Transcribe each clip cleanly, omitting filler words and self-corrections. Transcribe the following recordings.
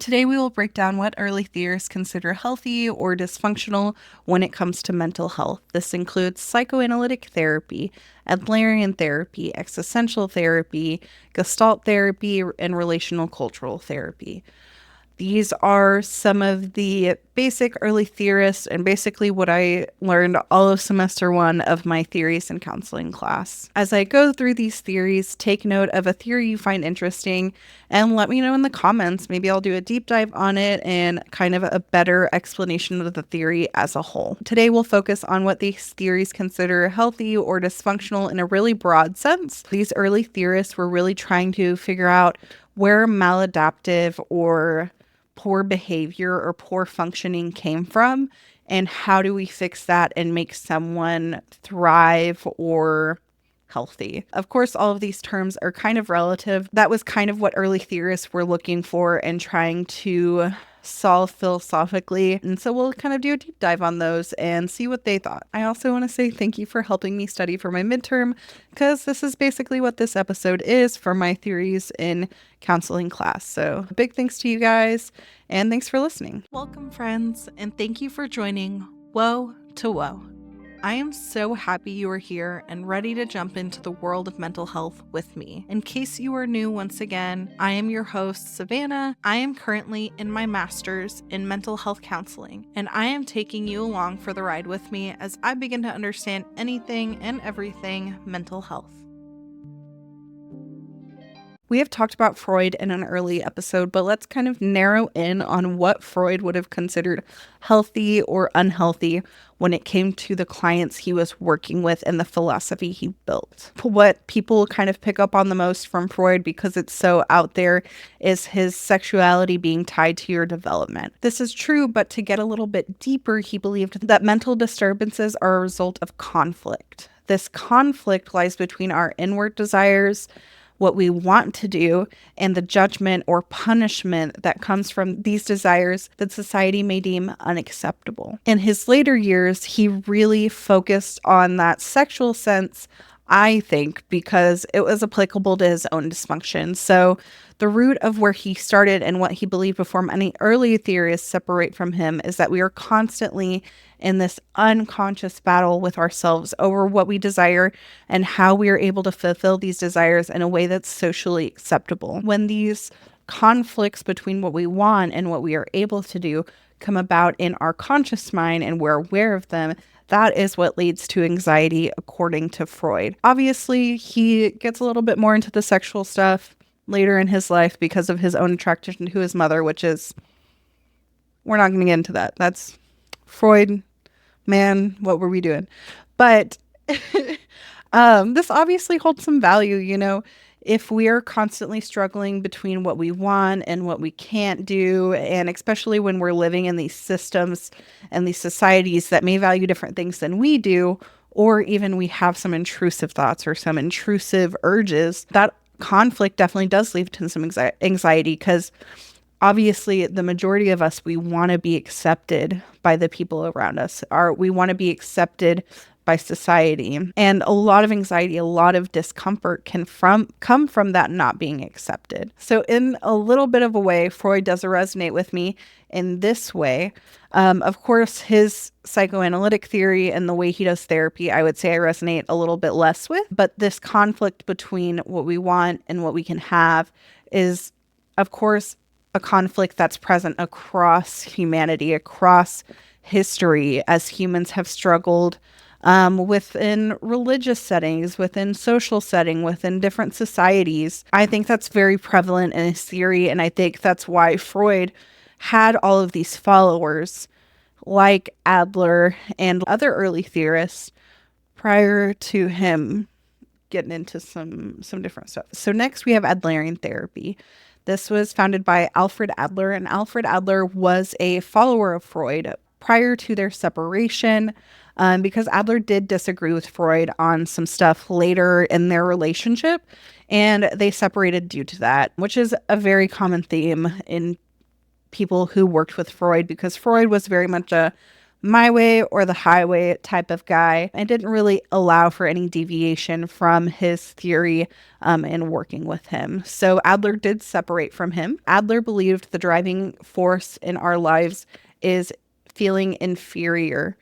Today we will break down what early theorists consider healthy or dysfunctional when it comes to mental health. This includes psychoanalytic therapy, Adlerian therapy, existential therapy, Gestalt therapy, and relational cultural therapy. These are some of the basic early theorists and basically what I learned all of semester one of my theories in counseling class. As I go through these theories, take note of a theory you find interesting and let me know in the comments. Maybe I'll do a deep dive on it and kind of a better explanation of the theory as a whole. Today we'll focus on what these theories consider healthy or dysfunctional in a really broad sense. These early theorists were really trying to figure out where maladaptive or poor behavior or poor functioning came from, and how do we fix that and make someone thrive or healthy. Of course, all of these terms are kind of relative. That was kind of what early theorists were looking for and trying to solve philosophically. And so we'll kind of do a deep dive on those and see what they thought. I also want to say thank you for helping me study for my midterm, because this is basically what this episode is for my theories in counseling class. So big thanks to you guys, and thanks for listening. Welcome, friends, and thank you for joining Woah to Woah. I am so happy you are here and ready to jump into the world of mental health with me. In case you are new once again, I am your host, Savannah. I am currently in my master's in mental health counseling, and I am taking you along for the ride with me as I begin to understand anything and everything mental health. We have talked about Freud in an early episode, but let's kind of narrow in on what Freud would have considered healthy or unhealthy when it came to the clients he was working with and the philosophy he built. What people kind of pick up on the most from Freud, because it's so out there, is his sexuality being tied to your development. This is true, but to get a little bit deeper, he believed that mental disturbances are a result of conflict. This conflict lies between our inward desires, what we want to do, and the judgment or punishment that comes from these desires that society may deem unacceptable. In his later years, he really focused on that sexual sense, I think, because it was applicable to his own dysfunction. So the root of where he started and what he believed before many early theorists separate from him is that we are constantly in this unconscious battle with ourselves over what we desire and how we are able to fulfill these desires in a way that's socially acceptable. When these conflicts between what we want and what we are able to do come about in our conscious mind and we're aware of them, that is what leads to anxiety, according to Freud. Obviously, he gets a little bit more into the sexual stuff later in his life because of his own attraction to his mother, which is, we're not going to get into that. That's Freud, man, what were we doing? But this obviously holds some value, if we are constantly struggling between what we want and what we can't do, and especially when we're living in these systems and these societies that may value different things than we do, or even we have some intrusive thoughts or some intrusive urges, that conflict definitely does lead to some anxiety, because obviously the majority of us, we want to be accepted by the people around us. We want to be accepted by society. And a lot of anxiety, a lot of discomfort can come from that not being accepted. So in a little bit of a way, Freud does resonate with me in this way. Of course, his psychoanalytic theory and the way he does therapy, I would say I resonate a little bit less with. But this conflict between what we want and what we can have is, of course, a conflict that's present across humanity, across history, as humans have struggled within religious settings, within social setting, within different societies. I think that's very prevalent in his theory, and I think that's why Freud had all of these followers like Adler and other early theorists prior to him getting into some different stuff. So next we have Adlerian therapy. This was founded by Alfred Adler, and Alfred Adler was a follower of Freud prior to their separation, because Adler did disagree with Freud on some stuff later in their relationship, and they separated due to that, which is a very common theme in people who worked with Freud, because Freud was very much a my way or the highway type of guy, and didn't really allow for any deviation from his theory in working with him. So Adler did separate from him. Adler believed the driving force in our lives is feeling inferior.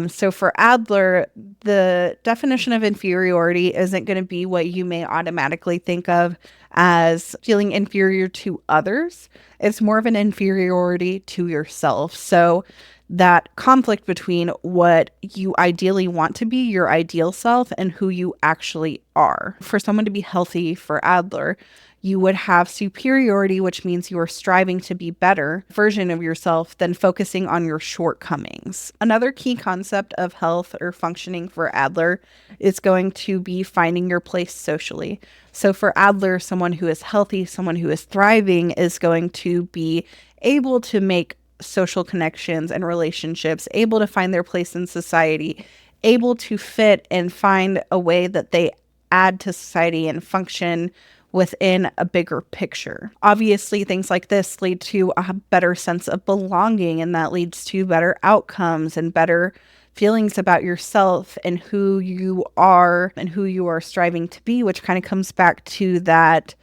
So for Adler, the definition of inferiority isn't going to be what you may automatically think of as feeling inferior to others. It's more of an inferiority to yourself. So that conflict between what you ideally want to be, your ideal self, and who you actually are. For someone to be healthy, for Adler, you would have superiority, which means you are striving to be better version of yourself than focusing on your shortcomings. Another key concept of health or functioning for Adler is going to be finding your place socially. So for Adler, someone who is healthy, someone who is thriving is going to be able to make social connections and relationships, able to find their place in society, able to fit and find a way that they add to society and function within a bigger picture. Obviously, things like this lead to a better sense of belonging, and that leads to better outcomes and better feelings about yourself and who you are and who you are striving to be, which kind of comes back to that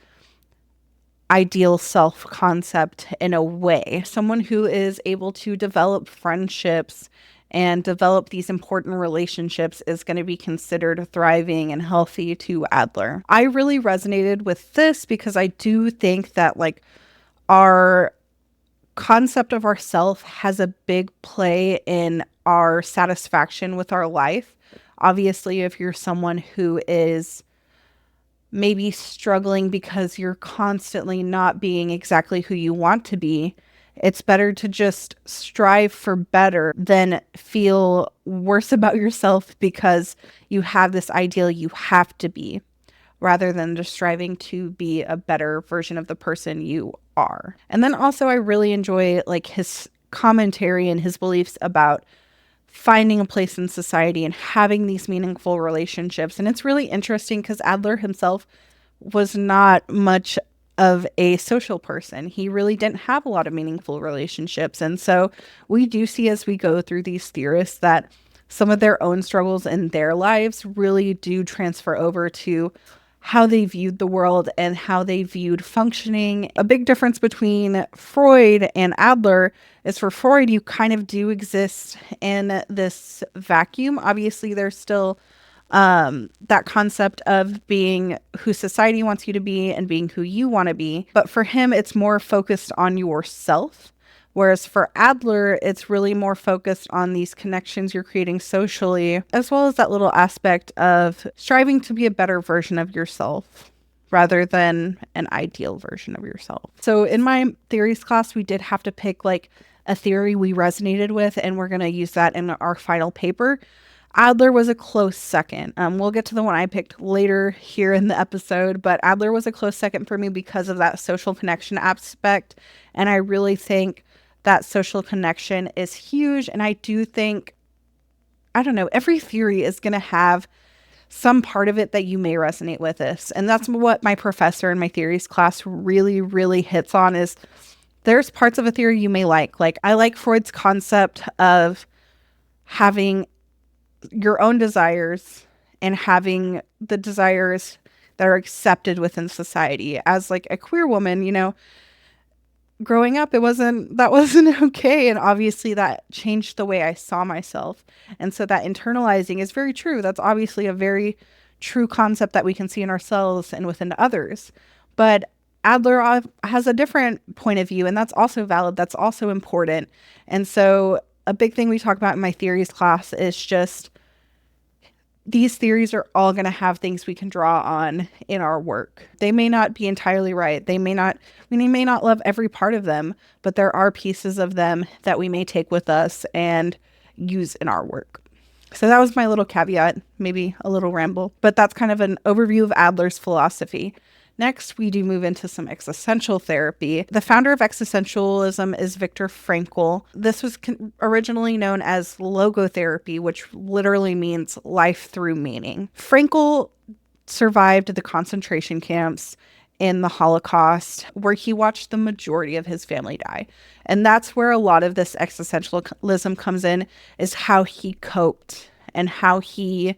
ideal self concept in a way. Someone who is able to develop friendships and develop these important relationships is going to be considered thriving and healthy to Adler. I really resonated with this because I do think that our concept of ourself has a big play in our satisfaction with our life. Obviously, if you're someone who is maybe struggling because you're constantly not being exactly who you want to be, it's better to just strive for better than feel worse about yourself because you have this ideal you have to be, rather than just striving to be a better version of the person you are. And then also I really enjoy his commentary and his beliefs about finding a place in society and having these meaningful relationships. And it's really interesting because Adler himself was not much of a social person. He really didn't have a lot of meaningful relationships. And so we do see as we go through these theorists that some of their own struggles in their lives really do transfer over to how they viewed the world and how they viewed functioning. A big difference between Freud and Adler is for Freud, you kind of do exist in this vacuum. Obviously, there's still that concept of being who society wants you to be and being who you want to be. But for him, it's more focused on yourself. Whereas for Adler, it's really more focused on these connections you're creating socially, as well as that little aspect of striving to be a better version of yourself rather than an ideal version of yourself. So in my theories class, we did have to pick a theory we resonated with, and we're going to use that in our final paper. Adler was a close second. We'll get to the one I picked later here in the episode, but Adler was a close second for me because of that social connection aspect. And I really think that social connection is huge. And I do think, every theory is going to have some part of it that you may resonate with this. And that's what my professor in my theories class really, really hits on is there's parts of a theory you may like. I like Freud's concept of having your own desires and having the desires that are accepted within society. As a queer woman, growing up, that wasn't okay. And obviously that changed the way I saw myself. And so that internalizing is very true. That's obviously a very true concept that we can see in ourselves and within others. But Adler has a different point of view, and that's also valid. That's also important. And so a big thing we talk about in my theories class is just these theories are all going to have things we can draw on in our work. They may not be entirely right. We may not love every part of them, but there are pieces of them that we may take with us and use in our work. So that was my little caveat, maybe a little ramble, but that's kind of an overview of Adler's philosophy. Next, we do move into some existential therapy. The founder of existentialism is Viktor Frankl. This was originally known as logotherapy, which literally means life through meaning. Frankl survived the concentration camps in the Holocaust, where he watched the majority of his family die. And that's where a lot of this existentialism comes in, is how he coped and how he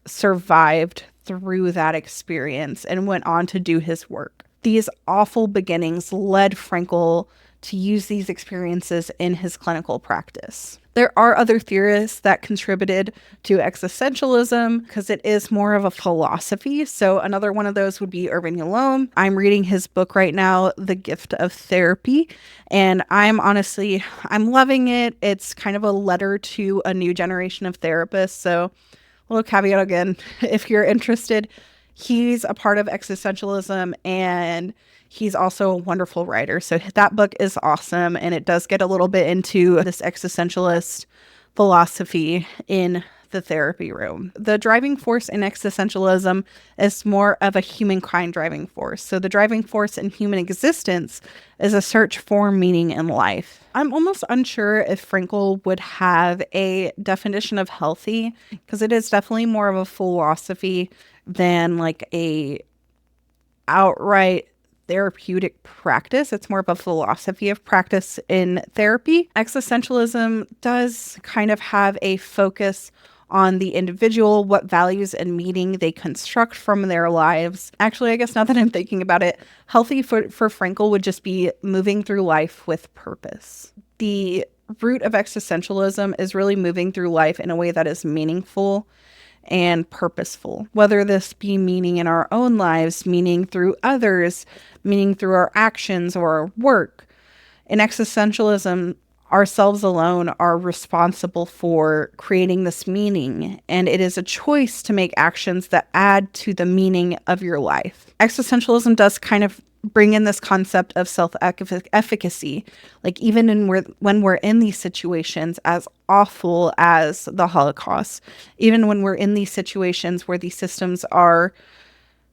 survived through that experience and went on to do his work. These awful beginnings led Frankl to use these experiences in his clinical practice. There are other theorists that contributed to existentialism because it is more of a philosophy. So another one of those would be Irvin Yalom. I'm reading his book right now, The Gift of Therapy, and I'm loving it. It's kind of a letter to a new generation of therapists. So a little caveat again, if you're interested, he's a part of existentialism and he's also a wonderful writer. So that book is awesome. And it does get a little bit into this existentialist philosophy in the therapy room. The driving force in existentialism is more of a humankind driving force. So the driving force in human existence is a search for meaning in life. I'm almost unsure if Frankl would have a definition of healthy, because it is definitely more of a philosophy than like a outright therapeutic practice. It's more of a philosophy of practice in therapy. Existentialism does kind of have a focus on the individual, what values and meaning they construct from their lives. Actually, I guess now that I'm thinking about it, healthy for Frankl would just be moving through life with purpose. The root of existentialism is really moving through life in a way that is meaningful and purposeful, whether this be meaning in our own lives, meaning through others, meaning through our actions or our work. In existentialism, ourselves alone are responsible for creating this meaning, and it is a choice to make actions that add to the meaning of your life. Existentialism does kind of bring in this concept of self-efficacy, like even when we're in these situations as awful as the Holocaust, even when we're in these situations where these systems are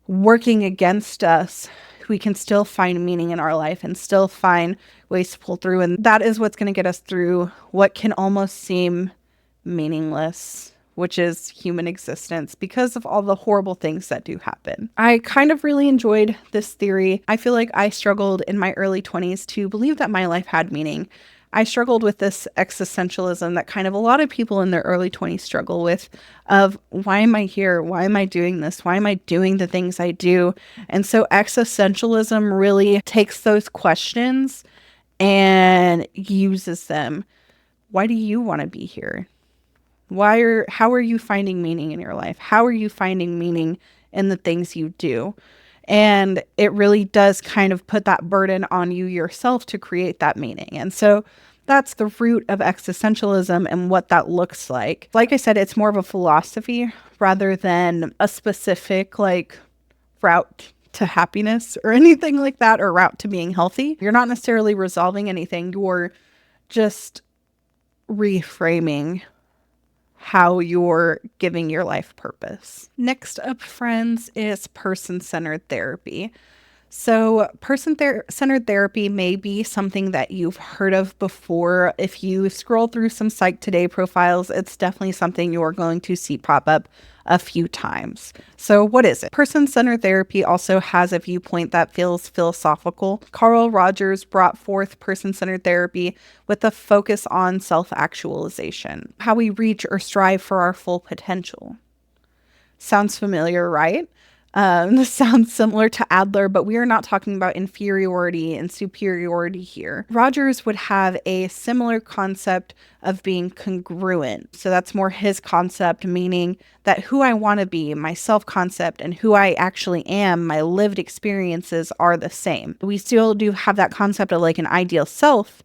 working against us, we can still find meaning in our life and still find ways to pull through. And that is what's going to get us through what can almost seem meaningless, which is human existence, because of all the horrible things that do happen. I kind of really enjoyed this theory. I feel like I struggled in my early 20s to believe that my life had meaning. I struggled with this existentialism that kind of a lot of people in their early 20s struggle with, of why am I here? Why am I doing this? Why am I doing the things I do? And so existentialism really takes those questions and uses them. Why do you want to be here? How are you finding meaning in your life? How are you finding meaning in the things you do? And it really does kind of put that burden on you yourself to create that meaning. And so that's the root of existentialism and what that looks like. Like I said, it's more of a philosophy rather than a specific route to happiness or anything like that, or route to being healthy. You're not necessarily resolving anything. You're just reframing how you're giving your life purpose. Next up, friends, is person-centered therapy. So person-centered therapy may be something that you've heard of before. If you scroll through some Psych Today profiles, it's definitely something you're going to see pop up a few times. So what is it? Person-centered therapy also has a viewpoint that feels philosophical. Carl Rogers brought forth person-centered therapy with a focus on self-actualization, how we reach or strive for our full potential. Sounds familiar, right? This sounds similar to Adler, but we are not talking about inferiority and superiority here. Rogers would have a similar concept of being congruent. So that's more his concept, meaning that who I want to be, my self-concept, and who I actually am, my lived experiences are the same. We still do have that concept of an ideal self,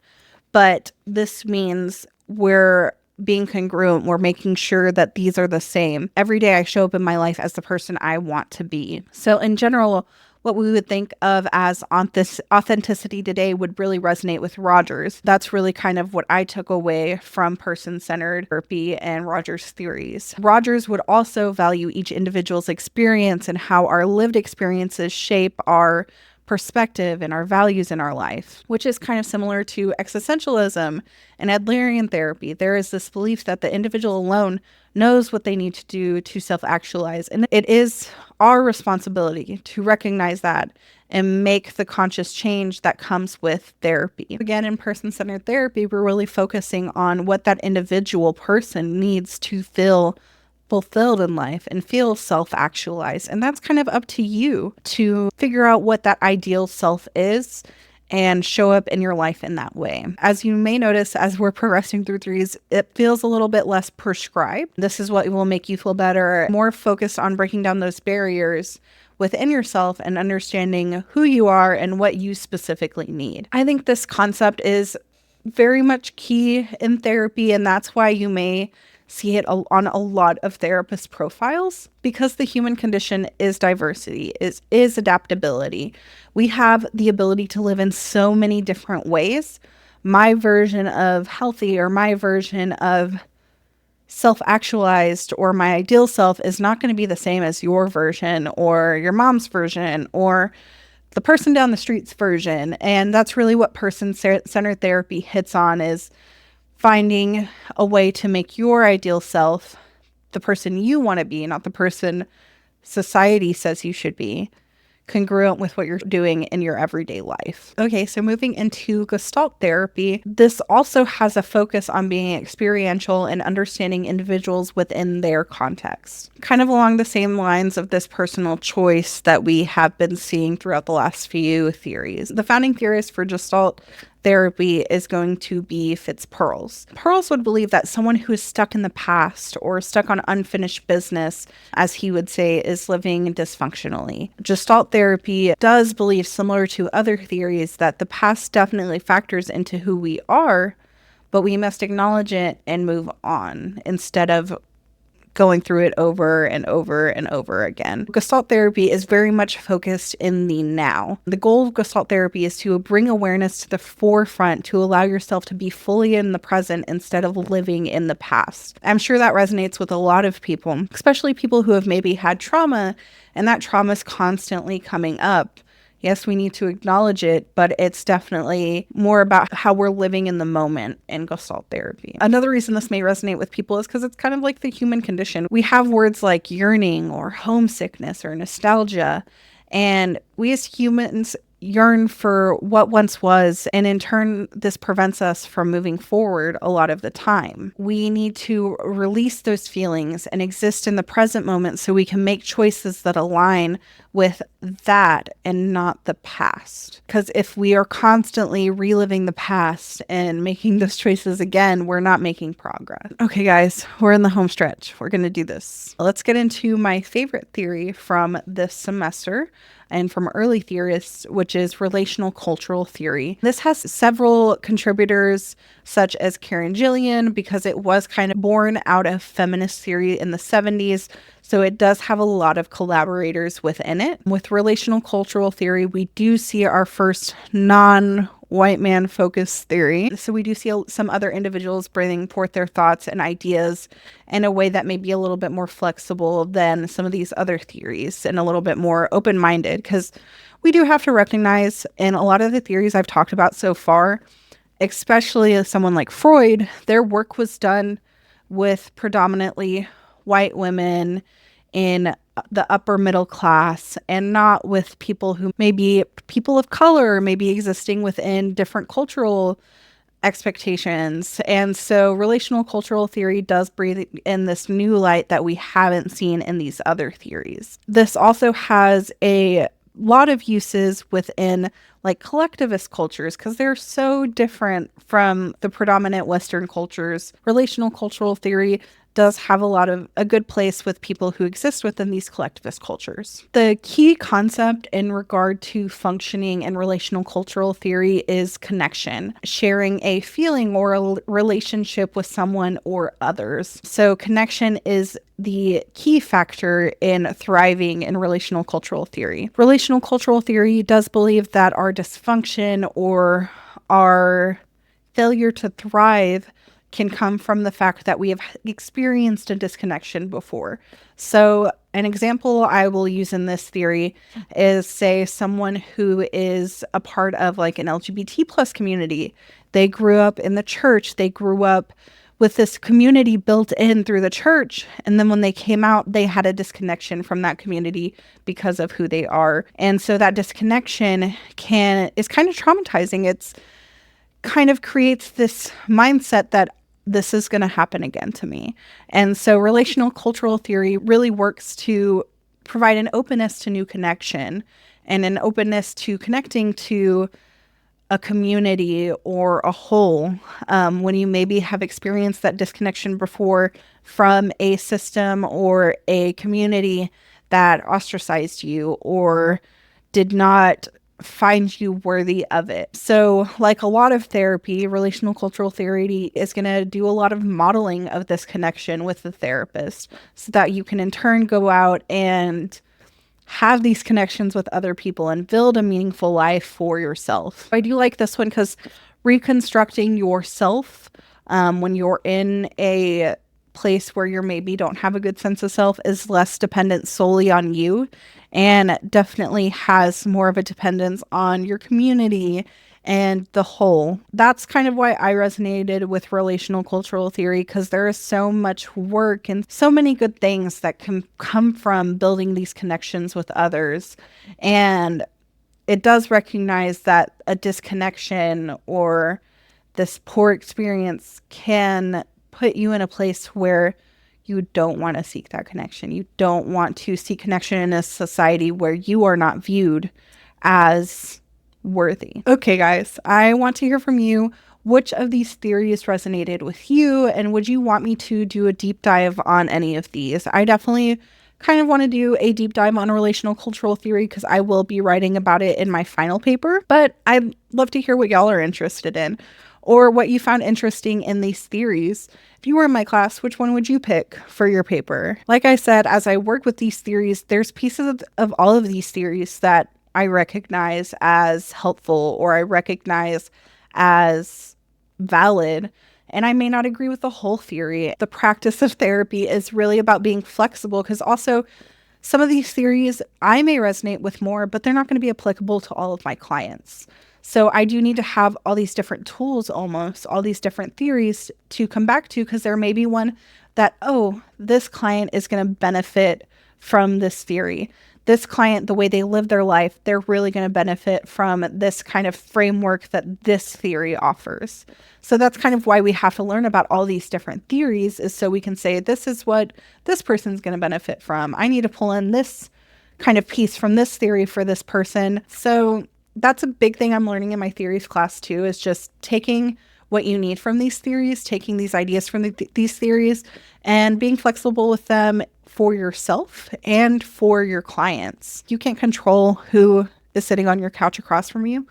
but this means we're being congruent. We're making sure that these are the same. Every day I show up in my life as the person I want to be. So in general, what we would think of as authenticity today would really resonate with Rogers. That's really kind of what I took away from person-centered therapy and Rogers' theories. Rogers would also value each individual's experience and how our lived experiences shape our perspective and our values in our life, which is kind of similar to existentialism and Adlerian therapy. There is this belief that the individual alone knows what they need to do to self-actualize. And it is our responsibility to recognize that and make the conscious change that comes with therapy. Again, in person-centered therapy, we're really focusing on what that individual person needs to feel fulfilled in life and feel self-actualized. And that's kind of up to you to figure out what that ideal self is and show up in your life in that way. As you may notice, as we're progressing through threes, it feels a little bit less prescribed. This is what will make you feel better, more focused on breaking down those barriers within yourself and understanding who you are and what you specifically need. I think this concept is very much key in therapy, and that's why you may see it on a lot of therapist profiles, because the human condition is diversity, is adaptability. We have the ability to live in so many different ways. My version of healthy or my version of self-actualized or my ideal self is not going to be the same as your version or your mom's version or the person down the street's version. And that's really what person-centered therapy hits on, is finding a way to make your ideal self the person you want to be, not the person society says you should be, congruent with what you're doing in your everyday life. Okay, so moving into Gestalt therapy, this also has a focus on being experiential and understanding individuals within their context. Kind of along the same lines of this personal choice that we have been seeing throughout the last few theories. The founding theorist for Gestalt therapy is going to be Fitzperls. Perls would believe that someone who is stuck in the past or stuck on unfinished business, as he would say, is living dysfunctionally. Gestalt therapy does believe, similar to other theories, that the past definitely factors into who we are, but we must acknowledge it and move on instead of going through it over and over and over again. Gestalt therapy is very much focused in the now. The goal of Gestalt therapy is to bring awareness to the forefront, to allow yourself to be fully in the present instead of living in the past. I'm sure that resonates with a lot of people, especially people who have maybe had trauma, and that trauma is constantly coming up. Yes, we need to acknowledge it, but it's definitely more about how we're living in the moment in Gestalt therapy. Another reason this may resonate with people is because it's kind of like the human condition. We have words like yearning or homesickness or nostalgia, and we as humans yearn for what once was, and in turn, this prevents us from moving forward a lot of the time. We need to release those feelings and exist in the present moment so we can make choices that align with that and not the past. Because if we are constantly reliving the past and making those choices again, we're not making progress. Okay, guys, we're in the home stretch. We're going to do this. Let's get into my favorite theory from this semester and from early theorists, which is relational cultural theory. This has several contributors, such as Karen Gillian, because it was kind of born out of feminist theory in the 70s. So it does have a lot of collaborators within it. With relational cultural theory, we do see our first non-white man focused theory. So we do see some other individuals bringing forth their thoughts and ideas in a way that may be a little bit more flexible than some of these other theories and a little bit more open-minded, because we do have to recognize in a lot of the theories I've talked about so far, especially as someone like Freud, their work was done with predominantly white women in the upper middle class and not with people who may be people of color, maybe existing within different cultural expectations. And so relational cultural theory does breathe in this new light that we haven't seen in these other theories. This also has a lot of uses within like collectivist cultures because they're so different from the predominant Western cultures. Relational cultural theory does have a good place with people who exist within these collectivist cultures. The key concept in regard to functioning in relational cultural theory is connection, sharing a feeling or a relationship with someone or others. So connection is the key factor in thriving in relational cultural theory. Relational cultural theory does believe that our dysfunction or our failure to thrive can come from the fact that we have experienced a disconnection before. So An example I will use in this theory is, say, someone who is a part of like an LGBT plus community. They grew up in the church. They grew up with this community built in through the church. And then when they came out, they had a disconnection from that community because of who they are. And so that disconnection is kind of traumatizing. It's kind of creates this mindset that this is going to happen again to me. And so relational cultural theory really works to provide an openness to new connection and an openness to connecting to a community or a whole, when you maybe have experienced that disconnection before from a system or a community that ostracized you or did not find you worthy of it. So like a lot of therapy, relational cultural theory is going to do a lot of modeling of this connection with the therapist so that you can in turn go out and have these connections with other people and build a meaningful life for yourself. I do like this one because reconstructing yourself when you're in a place where you maybe don't have a good sense of self is less dependent solely on you and definitely has more of a dependence on your community and the whole. That's kind of why I resonated with relational cultural theory, because there is so much work and so many good things that can come from building these connections with others. And it does recognize that a disconnection or this poor experience can put you in a place where you don't want to seek that connection. You don't want to seek connection in a society where you are not viewed as worthy. Okay, guys, I want to hear from you. Which of these theories resonated with you, and would you want me to do a deep dive on any of these? I definitely kind of want to do a deep dive on relational cultural theory because I will be writing about it in my final paper, but I'd love to hear what y'all are interested in or what you found interesting in these theories. If you were in my class, which one would you pick for your paper? Like I said, as I work with these theories, there's pieces of all of these theories that I recognize as helpful or I recognize as valid, and I may not agree with the whole theory. The practice of therapy is really about being flexible because also some of these theories I may resonate with more, but they're not going to be applicable to all of my clients. So I do need to have all these different tools, almost all these different theories to come back to, because there may be one that, oh, this client is going to benefit from this theory. This client, the way they live their life, they're really going to benefit from this kind of framework that this theory offers. So that's kind of why we have to learn about all these different theories, is so we can say, this is what this person's going to benefit from. I need to pull in this kind of piece from this theory for this person. So that's a big thing I'm learning in my theories class too, is just taking what you need from these theories, taking these ideas from these theories and being flexible with them for yourself and for your clients. You can't control who is sitting on your couch across from you.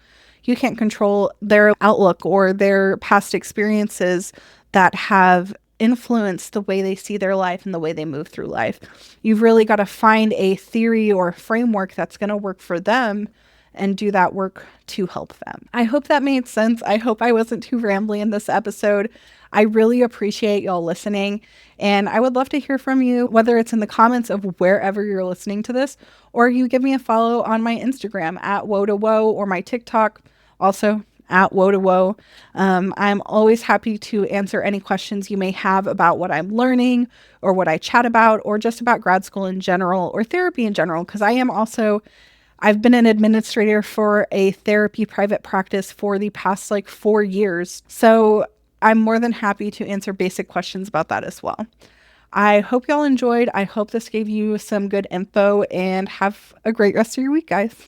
You can't control their outlook or their past experiences that have influenced the way they see their life and the way they move through life. You've really got to find a theory or framework that's going to work for them and do that work to help them. I hope that made sense. I hope I wasn't too rambly in this episode. I really appreciate y'all listening, and I would love to hear from you, whether it's in the comments of wherever you're listening to this, or you give me a follow on my Instagram at Woah or my TikTok, also at Woah. I'm always happy to answer any questions you may have about what I'm learning or what I chat about, or just about grad school in general or therapy in general, because I've been an administrator for a therapy private practice for the past 4 years. So I'm more than happy to answer basic questions about that as well. I hope y'all enjoyed. I hope this gave you some good info, and have a great rest of your week, guys.